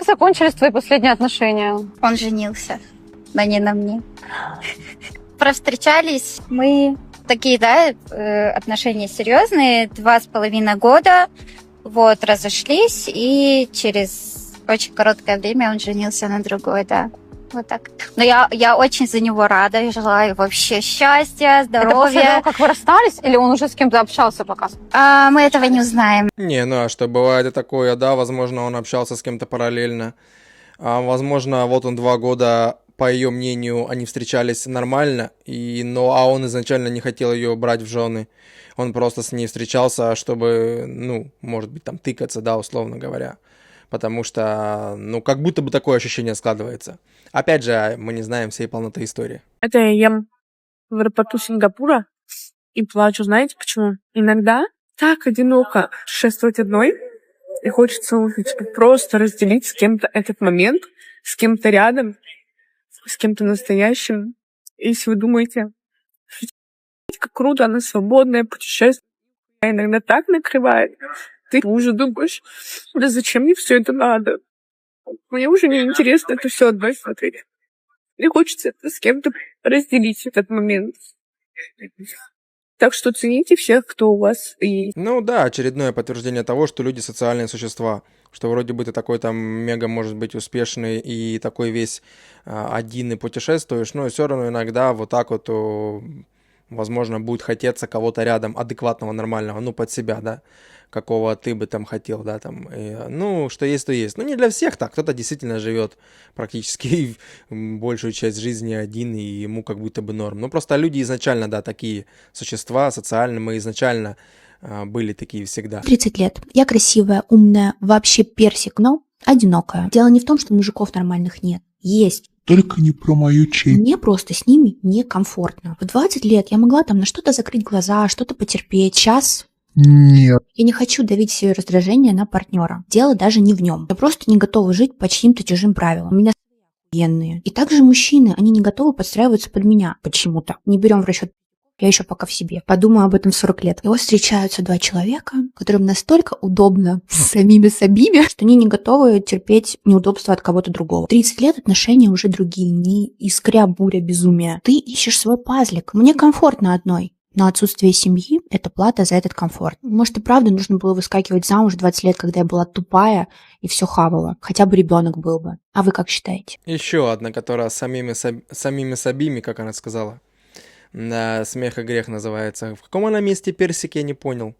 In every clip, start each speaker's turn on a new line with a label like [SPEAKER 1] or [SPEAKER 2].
[SPEAKER 1] как закончились твои последние отношения?
[SPEAKER 2] Он женился, но не на мне. Провстречались мы такие, да, отношения серьезные, 2,5 года. Вот, разошлись, и через очень короткое время он женился на другой, да. Вот так. Но я очень за него рада и желаю вообще счастья,
[SPEAKER 1] Это после
[SPEAKER 2] здоровья.
[SPEAKER 1] того, как вы расстались, или он уже с кем-то общался пока?
[SPEAKER 2] Мы этого не узнаем.
[SPEAKER 3] Не, ну а что, бывает и такое, да, возможно, он общался с кем-то параллельно. Возможно, вот он 2 года, по ее мнению, они встречались нормально, а он изначально не хотел ее брать в жены. Он просто с ней встречался, чтобы, ну, может быть, там тыкаться, да, условно говоря. Потому что, ну, как будто бы такое ощущение складывается. Опять же, мы не знаем всей полноты истории.
[SPEAKER 4] Это я ем в аэропорту Сингапура и плачу. Знаете почему? Иногда так одиноко шествовать одной, и хочется просто разделить с кем-то этот момент, с кем-то рядом, с кем-то настоящим. И если вы думаете, как круто, она свободная, путешествует, а иногда так накрывает, ты уже думаешь, да зачем мне все это надо? Мне уже не интересно это все одной смотреть. Мне хочется это с кем-то разделить этот момент. Так что цените всех, кто у вас есть.
[SPEAKER 3] Ну да, очередное подтверждение того, что люди социальные существа. Что вроде бы ты такой там мега, может быть, успешный и такой весь один и путешествуешь, но все равно иногда вот так вот, возможно, будет хотеться кого-то рядом, адекватного, нормального, ну, под себя, да, какого ты бы там хотел, да, там, ну, что есть, то есть. Ну, не для всех так, кто-то действительно живет практически большую часть жизни один, и ему как будто бы норм. Ну, просто люди изначально, да, такие существа социальные, мы изначально были такие всегда.
[SPEAKER 5] 30 лет. Я красивая, умная, вообще персик, но одинокая. Дело не в том, что мужиков нормальных нет. Есть.
[SPEAKER 6] Только не про мою честь.
[SPEAKER 5] Мне просто с ними некомфортно. В 20 лет я могла там на что-то закрыть глаза, что-то потерпеть. Сейчас
[SPEAKER 6] Нет.
[SPEAKER 5] я не хочу давить свое раздражение на партнера. Дело даже не в нем. Я просто не готова жить по чьим-то чужим правилам. У меня охуенные. И также мужчины, они не готовы подстраиваться под меня почему-то. Не берем в расчет. Я еще пока в себе. Подумаю об этом в 40 лет. И вот встречаются 2 человека, которым настолько удобно с самими собими, что они не готовы терпеть неудобства от кого-то другого. 30 лет отношения уже другие, не искря буря безумия. Ты ищешь свой пазлик. Мне комфортно одной. Но отсутствие семьи – это плата за этот комфорт. Может, и правда нужно было выскакивать замуж в 20 лет, когда я была тупая и все хавала. Хотя бы ребенок был бы. А вы как считаете?
[SPEAKER 3] Еще одна, которая самими собими, как она сказала. Да, смех и грех называется. В каком она месте персик, я не понял.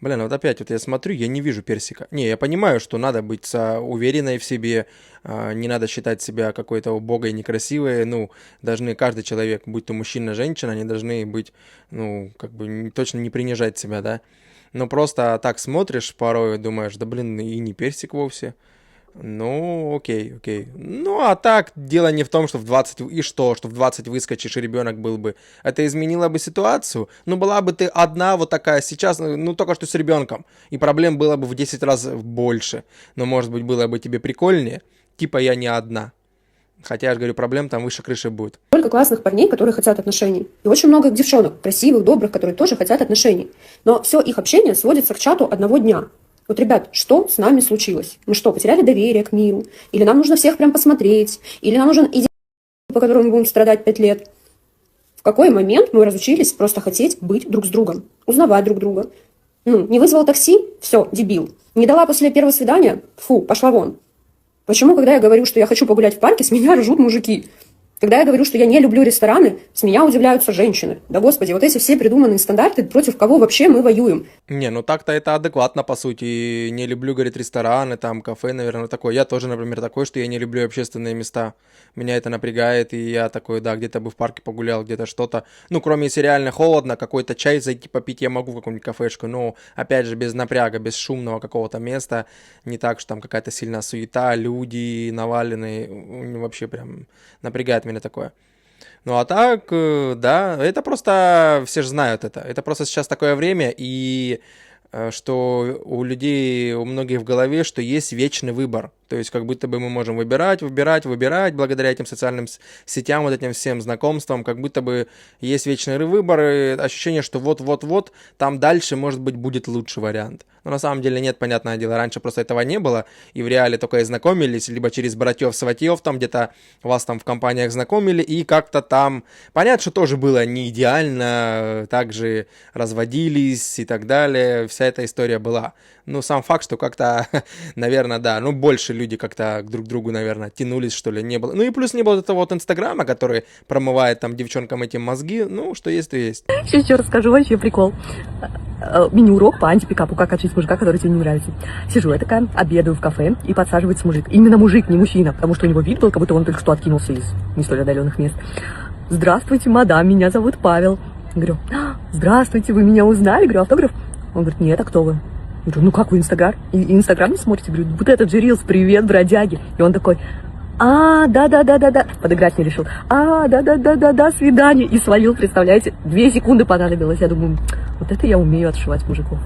[SPEAKER 3] Блин, вот опять вот я смотрю, я не вижу персика. Не, я понимаю, что надо быть уверенной в себе, не надо считать себя какой-то убогой, некрасивой. Ну, должны каждый человек, будь то мужчина, женщина, они должны быть, ну, как бы точно не принижать себя, да. Но просто так смотришь порой и думаешь, да блин, и не персик вовсе. Ну, окей. Ну, а так, дело не в том, что в 20... И что в 20 выскочишь, и ребенок был бы. Это изменило бы ситуацию. Ну, была бы ты одна вот такая сейчас, ну, только что с ребенком. И проблем было бы в 10 раз больше. Но, может быть, было бы тебе прикольнее. Типа я не одна. Хотя, я же говорю, проблем там выше крыши будет.
[SPEAKER 7] Только классных парней, которые хотят отношений. И очень много девчонок, красивых, добрых, которые тоже хотят отношений. Но все их общение сводится к чату одного дня. Вот, ребят, что с нами случилось? Мы что, потеряли доверие к миру? Или нам нужно всех прям посмотреть? Или нам нужен идеал, по которому мы будем страдать 5 лет? В какой момент мы разучились просто хотеть быть друг с другом? Узнавать друг друга? Ну, не вызвал такси? Все, дебил. Не дала после первого свидания? Фу, пошла вон. Почему, когда я говорю, что я хочу погулять в парке, с меня ржут мужики? Когда я говорю, что я не люблю рестораны, с меня удивляются женщины. Да господи, вот эти все придуманные стандарты, против кого вообще мы воюем?
[SPEAKER 3] Не, ну так-то это адекватно, по сути. Не люблю, говорит, рестораны, там, кафе, наверное, такое. Я тоже, например, такой, что я не люблю общественные места. Меня это напрягает, и я такой, да, где-то бы в парке погулял, где-то что-то. Ну, кроме если реально холодно, какой-то чай зайти попить я могу в какую-нибудь кафешку, но, опять же, без напряга, без шумного какого-то места. Не так, что там какая-то сильная суета, люди наваленные. Вообще прям напрягает меня такое. Ну а так, да, это просто, все же знают это. Это просто сейчас такое время, и что у людей, у многих в голове, что есть вечный выбор. То есть как будто бы мы можем выбирать благодаря этим социальным сетям, вот этим всем знакомствам, как будто бы есть вечный выбор, и ощущение, что вот-вот-вот, там дальше, может быть, будет лучший вариант. Но на самом деле нет, понятное дело, раньше просто этого не было, и в реале только и знакомились, либо через братьев-сватьев, там где-то вас там в компаниях знакомили, и как-то там, понятно, что тоже было не идеально, также разводились и так далее, вся эта история была. Ну, сам факт, что как-то, наверное, да, ну, больше люди как-то друг к другу, наверное, тянулись, что ли, не было. Ну, и плюс не было этого вот Инстаграма, который промывает там девчонкам эти мозги, ну, что есть, то есть.
[SPEAKER 8] Сейчас еще расскажу вообще прикол. Мини-урок по антипикапу, как отшить мужика, который тебе не нравится. Сижу я такая, обедаю в кафе, и подсаживается мужик. Именно мужик, не мужчина, потому что у него вид был, как будто он только что откинулся из не столь отдаленных мест. «Здравствуйте, мадам, меня зовут Павел». Говорю: «Здравствуйте, вы меня узнали?» Говорю: «Автограф?» Он говорит: «Нет, а кто вы?» Я говорю: «Ну как вы Инстаграм? Инстаграм не смотрите?» Говорю: «Вот этот же Рилс, привет, бродяги». И он такой: да, подыграть не решил. Да, свидание. И свалил, представляете? 2 секунды понадобилось. Я думаю, вот это я умею отшивать мужиков.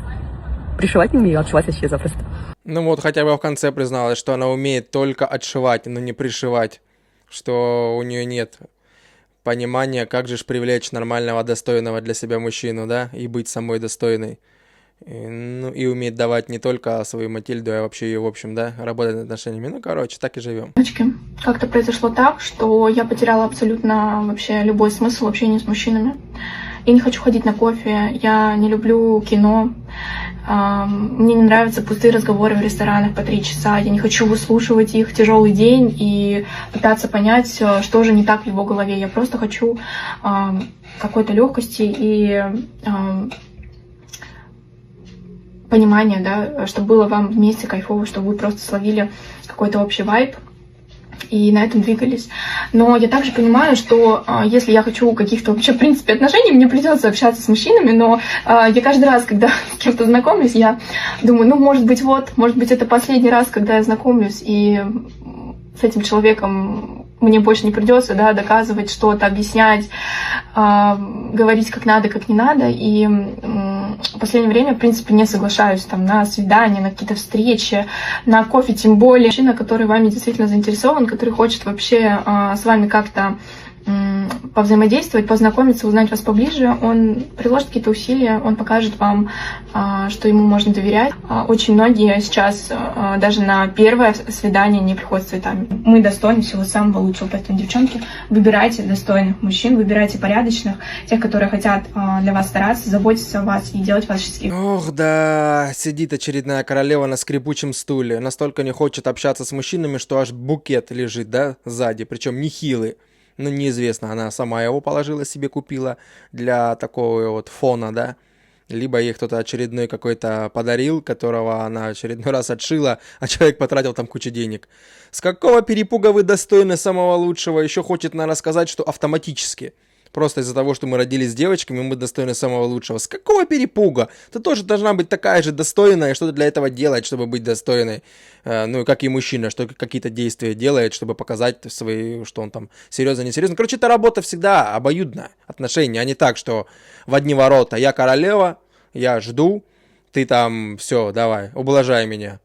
[SPEAKER 8] Пришивать не умею, отшивать вообще запросто.
[SPEAKER 3] Ну вот хотя бы в конце призналась, что она умеет только отшивать, но не пришивать. Что у нее нет понимания, как же привлечь нормального, достойного для себя мужчину, да? И быть самой достойной. И уметь давать не только свою Матильду, а вообще ее, в общем, да, работать над отношениями. Ну, короче, так и живем.
[SPEAKER 9] Как-то произошло так, что я потеряла абсолютно вообще любой смысл общения с мужчинами. Я не хочу ходить на кофе, я не люблю кино, мне не нравятся пустые разговоры в ресторанах по 3 часа, я не хочу выслушивать их тяжелый день и пытаться понять, что же не так в его голове. Я просто хочу какой-то легкости и понимание, да, чтобы было вам вместе кайфово, чтобы вы просто словили какой-то общий вайб и на этом двигались. Но я также понимаю, что если я хочу каких-то вообще, в принципе, отношений, мне придется общаться с мужчинами, но я каждый раз, когда с кем-то знакомлюсь, я думаю, ну, может быть, это последний раз, когда я знакомлюсь, и с этим человеком мне больше не придется, да, доказывать что-то, объяснять, говорить как надо, как не надо. И в последнее время, в принципе, не соглашаюсь там на свидания, на какие-то встречи, на кофе, тем более. Мужчина, который вами действительно заинтересован, который хочет вообще с вами как-то повзаимодействовать, познакомиться, узнать вас поближе, он приложит какие-то усилия, он покажет вам, что ему можно доверять. Очень многие сейчас даже на первое свидание не приходят с цветами. Мы достойны всего самого лучшего, поэтому, девчонки, выбирайте достойных мужчин, выбирайте порядочных, тех, которые хотят для вас стараться, заботиться о вас и делать вас счастливым.
[SPEAKER 3] Ох, да, сидит очередная королева на скрипучем стуле, настолько не хочет общаться с мужчинами, что аж букет лежит, да, сзади, причем нехилый. Ну, неизвестно, она сама его положила себе, купила для такого вот фона, да, либо ей кто-то очередной какой-то подарил, которого она очередной раз отшила, а человек потратил там кучу денег. С какого перепуга вы достойны самого лучшего? Еще хочет, наверное, сказать, что автоматически. Просто из-за того, что мы родились девочками, мы достойны самого лучшего. С какого перепуга? Ты тоже должна быть такая же достойная, что-то для этого делать, чтобы быть достойной. Ну, как и мужчина, что какие-то действия делает, чтобы показать свои, что он там серьезно, несерьезно. Короче, это работа всегда обоюдная, отношения, а не так, что в одни ворота. Я королева, я жду, ты там, все, давай, ублажай меня.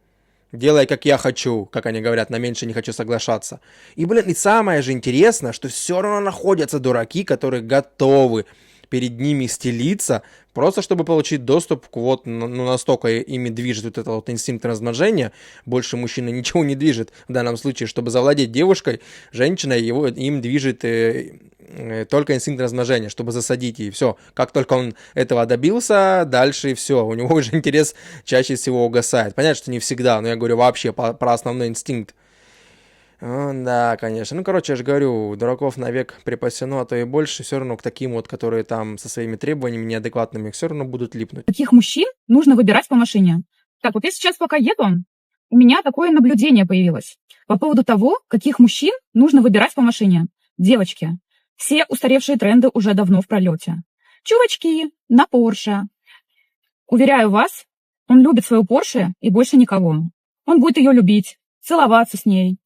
[SPEAKER 3] Делай, как я хочу, как они говорят, на меньше не хочу соглашаться. И, и самое же интересное, что все равно находятся дураки, которые готовы перед ними стелиться, просто чтобы получить доступ к вот, ну, настолько ими движет вот это вот инстинкт размножения, больше мужчина ничего не движет. В данном случае, чтобы завладеть девушкой, женщина им движет только инстинкт размножения, чтобы засадить ей. Все, как только он этого добился, дальше все, у него уже интерес чаще всего угасает. Понятно, что не всегда, но я говорю вообще про основной инстинкт. Да, конечно. Ну, короче, я же говорю, дураков навек припасено, а то и больше. Все равно к таким вот, которые там со своими требованиями неадекватными, все равно будут липнуть.
[SPEAKER 10] Каких мужчин нужно выбирать по машине? Так, вот я сейчас пока еду, у меня такое наблюдение появилось по поводу того, каких мужчин нужно выбирать по машине. Девочки, все устаревшие тренды уже давно в пролете. Чувачки на Порше. Уверяю вас, он любит свою Порше и больше никого. Он будет ее любить, целоваться с ней,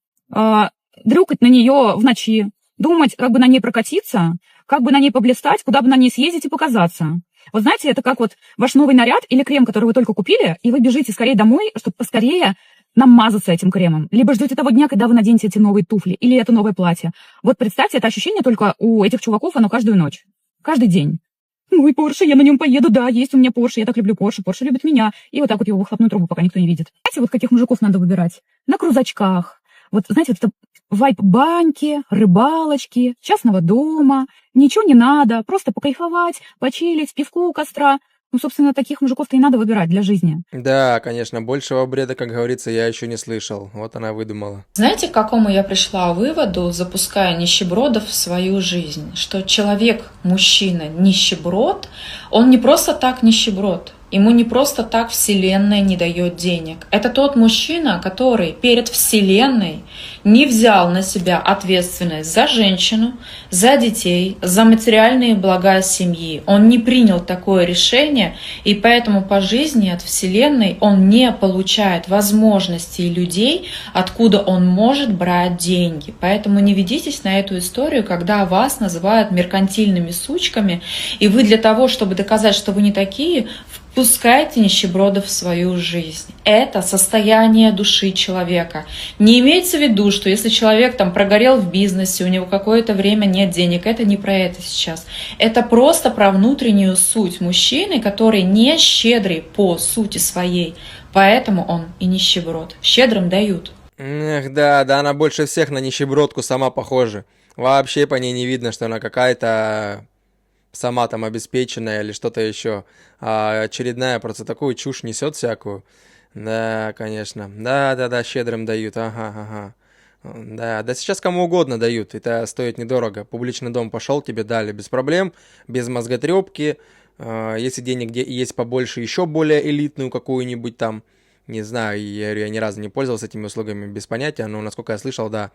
[SPEAKER 10] дрюкать на нее в ночи, думать, как бы на ней прокатиться, как бы на ней поблистать, куда бы на ней съездить и показаться. Вот знаете, это как вот ваш новый наряд или крем, который вы только купили, и вы бежите скорее домой, чтобы поскорее намазаться этим кремом, либо ждете того дня, когда вы наденете эти новые туфли или это новое платье. Вот представьте, это ощущение только у этих чуваков, оно каждую ночь, каждый день. Мой Порше, я на нем поеду, да, есть у меня Порше, я так люблю Порше, Порше любит меня. И вот так вот его выхлопную трубу, пока никто не видит. Знаете, вот каких мужиков надо выбирать? На крузачках. Вот, знаете, вот это вайб баньки, рыбалочки, частного дома. Ничего не надо, просто покайфовать, почилить, пивку у костра. Ну, собственно, таких мужиков-то и надо выбирать для жизни.
[SPEAKER 3] Да, конечно, большего бреда, как говорится, я еще не слышал. Вот она выдумала.
[SPEAKER 11] Знаете, к какому я пришла выводу, запуская нищебродов в свою жизнь? Что человек, мужчина, нищеброд, он не просто так нищеброд. Ему не просто так Вселенная не дает денег. Это тот мужчина, который перед Вселенной не взял на себя ответственность за женщину, за детей, за материальные блага семьи. Он не принял такое решение, и поэтому по жизни от Вселенной он не получает возможностей людей, откуда он может брать деньги. Поэтому не ведитесь на эту историю, когда вас называют меркантильными сучками, и вы для того, чтобы доказать, что вы не такие, впускайте нищебродов в свою жизнь. Это состояние души человека. Не имеется в виду, что если человек там прогорел в бизнесе, у него какое-то время нет денег, это не про это сейчас. Это просто про внутреннюю суть мужчины, который не щедрый по сути своей. Поэтому он и нищеброд. Щедрым дают.
[SPEAKER 3] Эх, да, она больше всех на нищебродку сама похожа. Вообще по ней не видно, что она какая-то сама там обеспеченная или что-то еще. А очередная просто такую чушь несет всякую. Да, конечно. Да, щедрым дают. Ага. Да, сейчас кому угодно дают. Это стоит недорого. Публичный дом пошел, тебе дали без проблем, без мозготрепки. Если денег есть побольше, еще более элитную какую-нибудь там. Не знаю, я ни разу не пользовался этими услугами, без понятия, но, насколько я слышал, да,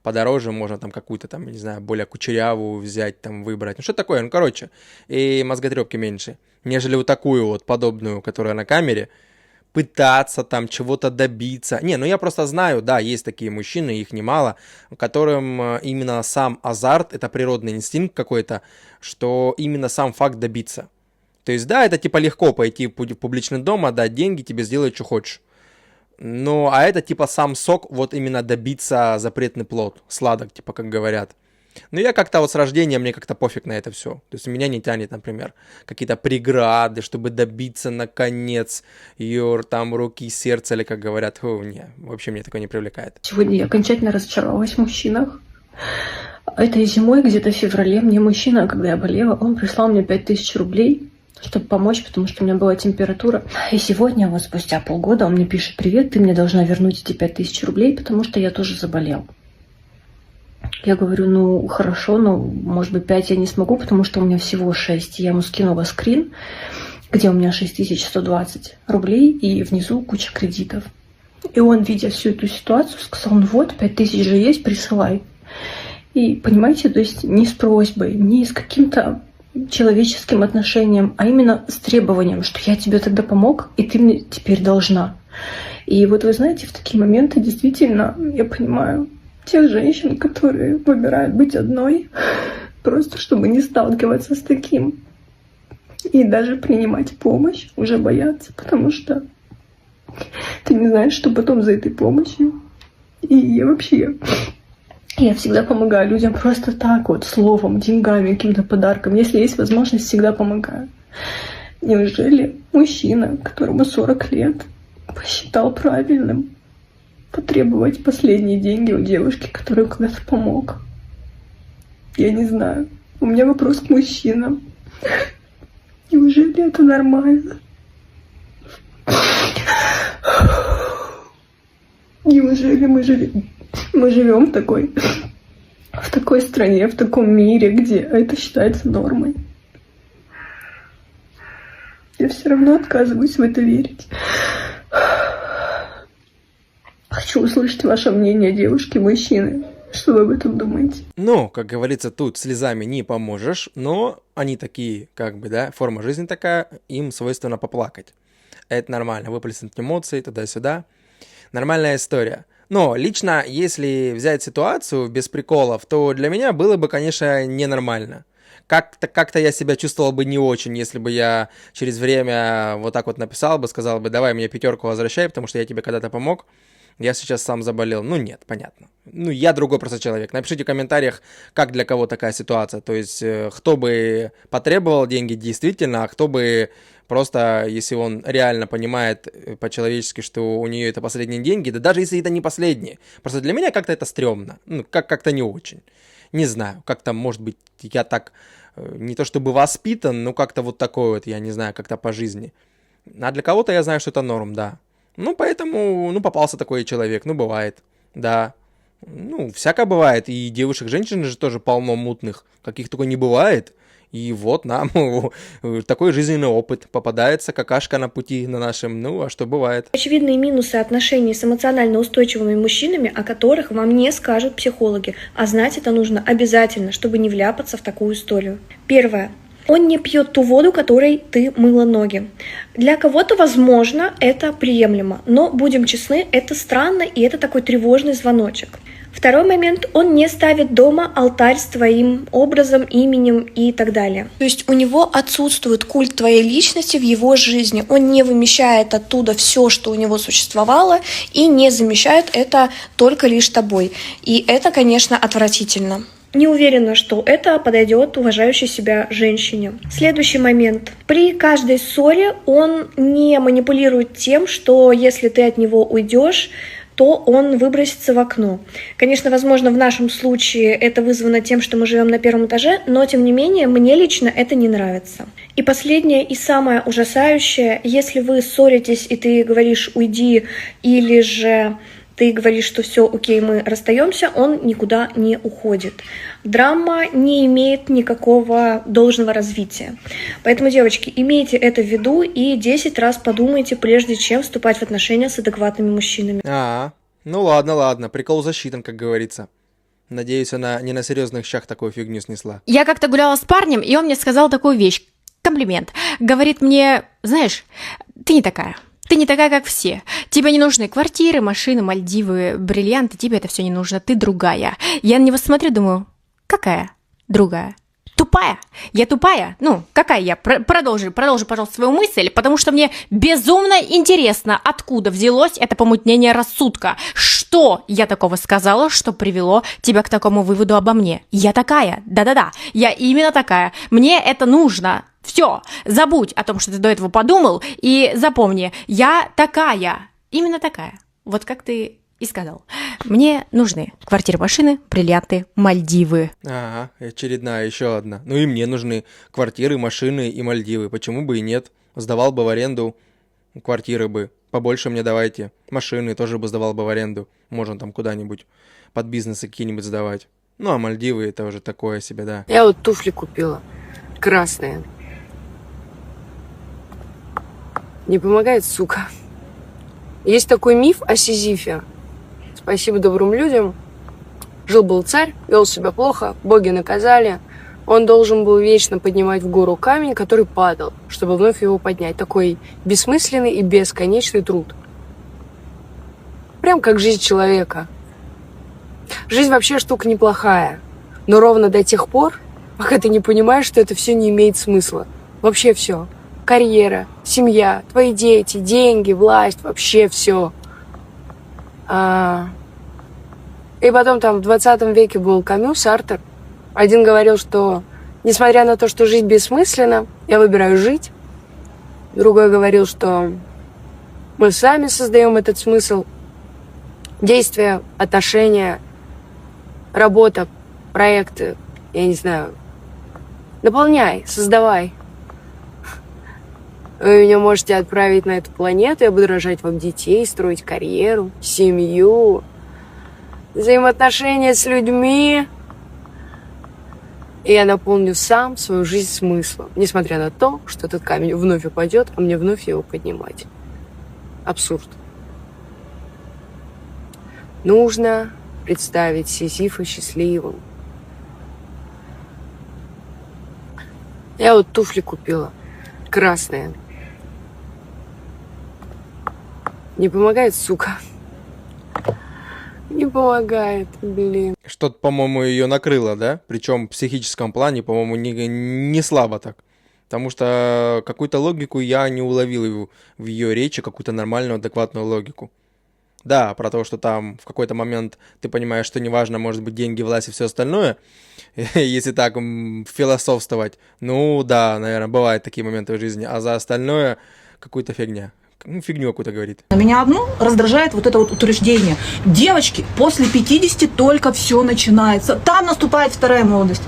[SPEAKER 3] подороже можно там какую-то там, не знаю, более кучерявую взять, там, выбрать. Ну, что такое, ну, короче, и мозготрепки меньше, нежели вот такую вот подобную, которая на камере, пытаться там чего-то добиться. Не, ну, я просто знаю, да, есть такие мужчины, их немало, которым именно сам азарт, это природный инстинкт какой-то, что именно сам факт добиться. То есть, да, это типа легко пойти в публичный дом, отдать деньги, тебе сделают, что хочешь. Ну, а это типа сам сок, вот именно добиться запретный плод, сладок, типа, как говорят. Но я как-то вот с рождения, мне как-то пофиг на это все. То есть, меня не тянет, например, какие-то преграды, чтобы добиться, наконец, там, руки, сердца, или как говорят. Не, вообще мне такое не привлекает.
[SPEAKER 12] Сегодня я окончательно разочаровалась в мужчинах. Этой зимой, где-то в феврале, мне мужчина, когда я болела, он прислал мне 5000 рублей, чтобы помочь, потому что у меня была температура. И сегодня, вот спустя полгода, он мне пишет: привет, ты мне должна вернуть эти 5000 рублей, потому что я тоже заболел. Я говорю: ну, хорошо, но, может быть, 5 я не смогу, потому что у меня всего 6. Я ему скинула скрин, где у меня 6120 рублей, и внизу куча кредитов. И он, видя всю эту ситуацию, сказал: ну вот, 5000 же есть, присылай. И, понимаете, то есть не с просьбой, не с каким-то человеческим отношением, а именно с требованием, что я тебе тогда помог, и ты мне теперь должна. И вот вы знаете, в такие моменты действительно я понимаю тех женщин, которые выбирают быть одной, просто чтобы не сталкиваться с таким. И даже принимать помощь уже боятся, потому что ты не знаешь, что потом за этой помощью. И вообще... Я всегда помогаю людям просто так вот, словом, деньгами, каким-то подарком. Если есть возможность, всегда помогаю. Неужели мужчина, которому 40 лет, посчитал правильным потребовать последние деньги у девушки, которой когда-то помог? Я не знаю. У меня вопрос к мужчинам. Неужели это нормально? Неужели мы живем в такой стране, в таком мире, где это считается нормой? Я все равно отказываюсь в это верить. Хочу услышать ваше мнение, девушки, мужчины. Что вы об этом думаете?
[SPEAKER 3] Ну, как говорится, тут слезами не поможешь, но они такие, как бы, да, форма жизни такая, им свойственно поплакать. Это нормально, выплеснуть эмоции туда-сюда. Нормальная история. Но лично, если взять ситуацию без приколов, то для меня было бы, конечно, ненормально. Как-то я себя чувствовал бы не очень, если бы я через время вот так вот написал бы, сказал бы: давай мне 5 возвращай, потому что я тебе когда-то помог. я сейчас сам заболел. Ну нет, понятно. Ну, я другой просто человек. Напишите в комментариях, как для кого такая ситуация. То есть, кто бы потребовал деньги действительно, а кто бы просто, если он реально понимает по-человечески, что у нее это последние деньги, да даже если это не последние. Просто для меня как-то это стрёмно. Ну, как-то не очень. Не знаю, как-то, может быть, я так, не то чтобы воспитан, но как-то вот такой вот, я не знаю, как-то по жизни. А для кого-то я знаю, что это норм, да. Ну, поэтому, ну, попался такой человек, ну, бывает, да. Ну, всякое бывает, и девушек, женщин же тоже полно мутных, каких только не бывает. И вот нам такой жизненный опыт. Попадается какашка на пути на нашем, ну, а что бывает.
[SPEAKER 13] Очевидные минусы отношений с эмоционально устойчивыми мужчинами, о которых вам не скажут психологи. А знать это нужно обязательно, чтобы не вляпаться в такую историю. Первое. Он не пьет ту воду, которой ты мыла ноги. Для кого-то, возможно, это приемлемо, но, будем честны, это странно и это такой тревожный звоночек. Второй момент, он не ставит дома алтарь с твоим образом, именем и так далее. То есть у него отсутствует культ твоей личности в его жизни. Он не вымещает оттуда все, что у него существовало, и не замещает это только лишь тобой. И это, конечно, отвратительно. Не уверена, что это подойдет уважающей себя женщине. Следующий момент. При каждой ссоре он не манипулирует тем, что если ты от него уйдешь, то он выбросится в окно. Конечно, возможно, в нашем случае это вызвано тем, что мы живем на первом этаже, но, тем не менее, мне лично это не нравится. И последнее и самое ужасающее, если вы ссоритесь, и ты говоришь «уйди», или же ты говоришь, что все, окей, мы расстаемся, он никуда не уходит. Драма не имеет никакого должного развития. Поэтому, девочки, имейте это в виду и 10 раз подумайте, прежде чем вступать в отношения с адекватными мужчинами.
[SPEAKER 3] Ну ладно, прикол засчитан, как говорится. Надеюсь, она не на серьезных щах такую фигню снесла.
[SPEAKER 5] Я как-то гуляла с парнем, и он мне сказал такую вещь. Комплимент. Говорит мне, знаешь, ты не такая. Ты не такая, как все. Тебе не нужны квартиры, машины, Мальдивы, бриллианты. Тебе это все не нужно. Ты другая. Я на него смотрю, думаю, какая другая? Тупая? Я тупая? Ну, какая я? Продолжи, пожалуйста, свою мысль, потому что мне безумно интересно, откуда взялось это помутнение рассудка. Что я такого сказала, что привело тебя к такому выводу обо мне? Я такая. Да-да-да. Я именно такая. Мне это нужно. Все, забудь о том, что ты до этого подумал, и запомни, я такая, именно такая, вот как ты и сказал. Мне нужны квартиры, машины, бриллианты, Мальдивы.
[SPEAKER 3] Ага, очередная, еще одна. Ну и мне нужны квартиры, машины и Мальдивы, почему бы и нет? Сдавал бы в аренду квартиры бы, побольше мне давайте. Машины тоже бы сдавал бы в аренду, можно там куда-нибудь под бизнесы какие-нибудь сдавать. Ну а Мальдивы это уже такое себе, да.
[SPEAKER 14] Я вот туфли купила, красные. Не помогает, сука. Есть такой миф о Сизифе. Спасибо добрым людям. Жил-был царь, вел себя плохо, боги наказали. Он должен был вечно поднимать в гору камень, который падал, чтобы вновь его поднять. Такой бессмысленный и бесконечный труд. Прям как жизнь человека. Жизнь вообще штука неплохая. Но ровно до тех пор, пока ты не понимаешь, что это все не имеет смысла. Вообще все. Карьера, семья, твои дети, деньги, власть, вообще все. И потом там в 20 веке был Камю, Сартр. Один говорил, что несмотря на то, что жизнь бессмысленна, я выбираю жить. Другой говорил, что мы сами создаем этот смысл. Действия, отношения, работа, проекты, я не знаю. Наполняй, создавай. Вы меня можете отправить на эту планету, я буду рожать вам детей, строить карьеру, семью, взаимоотношения с людьми. И я наполню сам свою жизнь смыслом, несмотря на то, что этот камень вновь упадет, а мне вновь его поднимать. Абсурд. Нужно представить Сизифа счастливым. Я вот туфли купила, красные. Не помогает, сука. Не помогает, блин.
[SPEAKER 3] Что-то, по-моему, ее накрыло, да? Причем в психическом плане, по-моему, не слабо так. Потому что какую-то логику я не уловил в ее речи, какую-то нормальную, адекватную логику. Да, про то, что там в какой-то момент ты понимаешь, что неважно, может быть, деньги, власть и все остальное, если так философствовать. Ну да, наверное, бывают такие моменты в жизни, а за остальное какую-то фигня. Ну, фигню какую-то говорит.
[SPEAKER 15] Меня одно раздражает вот это вот утверждение. Девочки, после 50 только все начинается. Там наступает вторая молодость.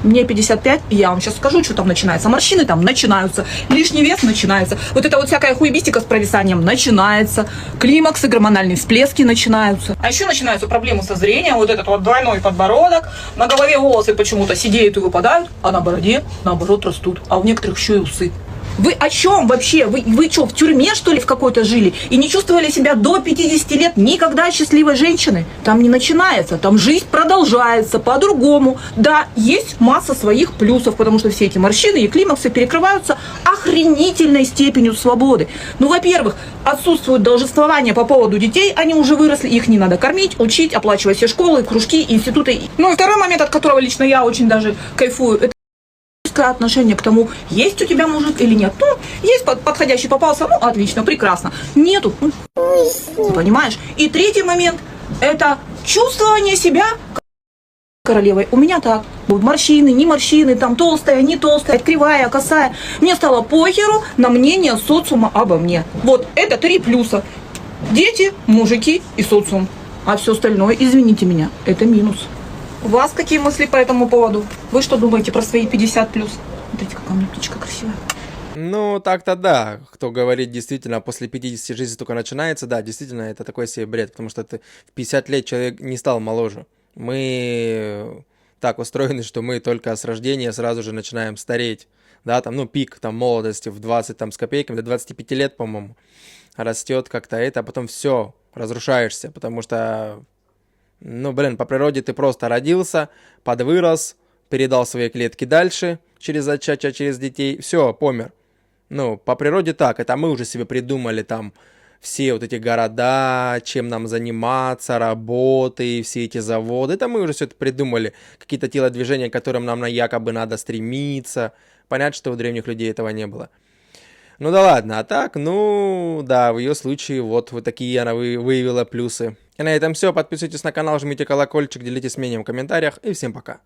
[SPEAKER 15] Мне 55, и я вам сейчас скажу, что там начинается. Морщины там начинаются, лишний вес начинается. Вот это вот всякая хуебистика с провисанием начинается. Климаксы, гормональные всплески начинаются. А еще начинаются проблемы со зрением. Вот этот вот двойной подбородок. На голове волосы почему-то сидеют и выпадают, а на бороде, наоборот, растут. А у некоторых еще и усы. Вы о чем вообще? Вы что, в тюрьме, что ли, в какой-то жили? И не чувствовали себя до 50 лет никогда счастливой женщиной? Там не начинается, там жизнь продолжается по-другому. Да, есть масса своих плюсов, потому что все эти морщины и климаксы перекрываются охренительной степенью свободы. Ну, во-первых, отсутствует должествование по поводу детей, они уже выросли, их не надо кормить, учить, оплачивать все школы, кружки, институты. Ну, и второй момент, от которого лично я очень даже кайфую, это отношение к тому, есть у тебя мужик или нет. Ну, есть подходящий попался, ну, отлично, прекрасно. Нету, ну, понимаешь? И третий момент, это чувствование себя королевой. У меня так. Будут морщины, не морщины, там толстая, не толстая, кривая, косая. Мне стало похеру на мнение социума обо мне. Вот, это 3 плюса. Дети, мужики и социум. А все остальное, извините меня, это минус. У вас какие мысли по этому поводу? Вы что думаете про свои 50+? Смотрите, какая у меня птичка красивая.
[SPEAKER 3] Ну, так-то да. Кто говорит, действительно, после 50 жизнь только начинается, да, действительно, это такой себе бред, потому что ты в 50 лет человек не стал моложе. Мы так устроены, что мы только с рождения сразу же начинаем стареть. Да, там, ну, пик там молодости в 20 там с копейками, до 25 лет, по-моему, растет как-то это, а потом все, разрушаешься, потому что... Ну, блин, по природе ты просто родился, подвырос, передал свои клетки дальше, через зачатие, через детей, все, помер. Ну, по природе так, это мы уже себе придумали там все вот эти города, чем нам заниматься, работы, все эти заводы, это мы уже все это придумали, какие-то телодвижения, к которым нам якобы надо стремиться. Понятно, что у древних людей этого не было. Ну да ладно, а так, ну да, в ее случае вот такие она выявила плюсы. И на этом все, подписывайтесь на канал, жмите колокольчик, делитесь мнением в комментариях и всем пока.